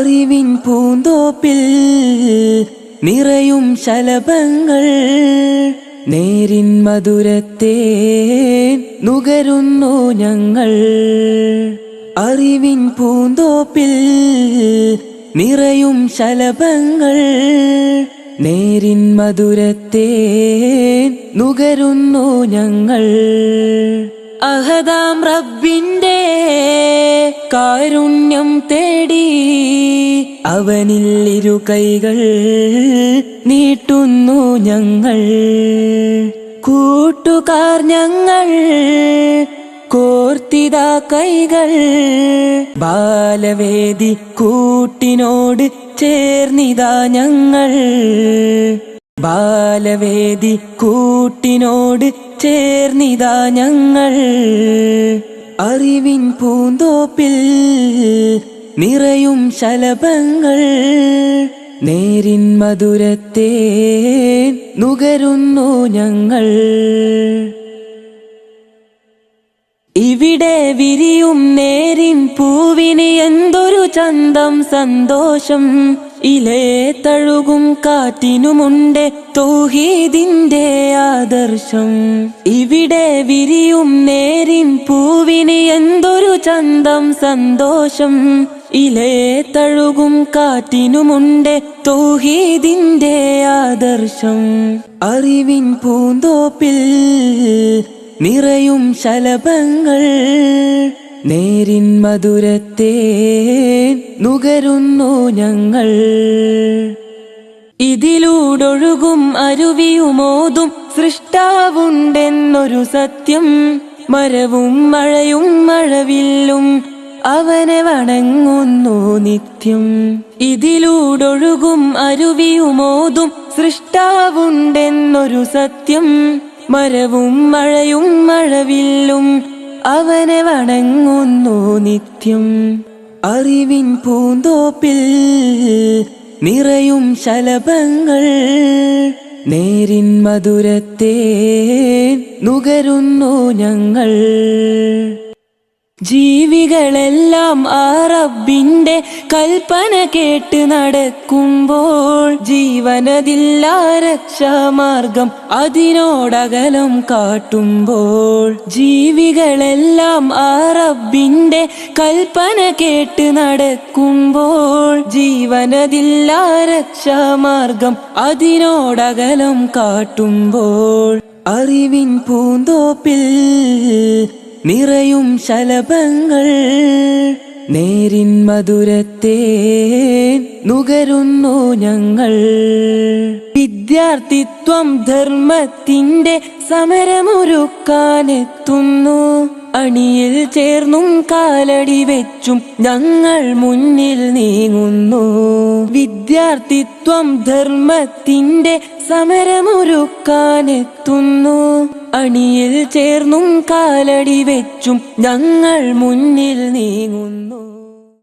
അറിവിൻ പൂന്തോപ്പിൽ നിറയും ശലഭങ്ങൾ നേരിൻ മധുരത്തെ നുകരുന്നു ഞങ്ങൾ. അറിവിൻ പൂന്തോപ്പിൽ നിറയും ശലഭങ്ങൾ നേരിൻ മധുരത്തെ നുകരുന്നു ഞങ്ങൾ. അഹദാം റബ്ബിന്റെ കാരുണ്യം തേടി അവനിൽ ഇരു കൈകൾ നീട്ടുന്നു ഞങ്ങൾ. കൂട്ടുകാർ ഞങ്ങൾ കോർത്തിതാ കൈകൾ ബാലവേദി കൂട്ടിനോട് ചേർന്നിതാ ഞങ്ങൾ. ബാലവേദി കൂട്ടിനോട് ചേർന്നിതാ ഞങ്ങൾ. അറിവിൻ പൂന്തോപ്പിൽ നിറയും ശലഭങ്ങൾ നേരിൻ മധുരത്തെ നുകരുന്നു ഞങ്ങൾ. ഇവിടെ വിരിയും നേരിൻ പൂവിന് എന്തൊരു ചന്തം സന്തോഷം. ഇലേ തഴുകും കാറ്റിനുമുണ്ട് തൗഹീദിന്റെ ആദർശം. ഇവിടെ വിരിയും നേരിൻ പൂവിന് എന്തൊരു ചന്തം സന്തോഷം. ഇലേ തഴുകും കാറ്റിനുമുണ്ട് തൗഹീദിന്റെ ആദർശം. അറിവിൻ പൂന്തോപ്പിൽ നിറയും ശലഭങ്ങൾ നേരിൻ മധുരത്തെ നുകരുന്നു ഞങ്ങൾ. ഇതിലൂടൊഴുകും അരുവിയുമോതും സൃഷ്ടാവുണ്ടെന്നൊരു സത്യം. മരവും മഴയും മഴവില്ലും അവനെ വണങ്ങുന്നു നിത്യം. ഇതിലൂടൊഴുകും അരുവിയുമോതും സൃഷ്ടാവുണ്ടെന്നൊരു സത്യം. മരവും മഴയും മഴവില്ലും അവനെ വണങ്ങുന്നു നിത്യം. അറിവിൻ പൂന്തോപ്പിൽ നിറയും ശലഭങ്ങൾ നേരിൻ മധുരത്തെ നുകരുന്നു ഞങ്ങൾ. ജീവികളെല്ലാം ആ റബ്ബിന്റെ കൽപ്പന കേട്ട് നടക്കുമ്പോൾ ജീവനതില്ലാ രക്ഷാമാർഗം അതിനോടകലം കാട്ടുമ്പോൾ. ജീവികളെല്ലാം ആ റബ്ബിന്റെ കൽപ്പന കേട്ട് നടക്കുമ്പോൾ ജീവനതില്ലാ രക്ഷാമാർഗം അതിനോടകലം കാട്ടുമ്പോൾ. അറിവിൻ പൂന്തോപ്പിൽ നിറയും ശലഭങ്ങൾ നേരിൻ മധുരത്തെ നുകരുന്നു ഞങ്ങൾ. വിദ്യാർത്ഥിത്വം ധർമ്മത്തിന്റെ സമരമൊരുക്കാനെത്തുന്നു. അണിയിൽ ചേർന്നും കാലടി വെച്ചും ഞങ്ങൾ മുന്നിൽ നീങ്ങുന്നു. വിദ്യാർത്ഥിത്വം ധർമ്മത്തിന്റെ സമരമൊരുക്കാനെത്തുന്നു. അണിയിൽ ചേർന്നും കാലടി വെച്ചും ഞങ്ങൾ മുന്നിൽ നീങ്ങുന്നു.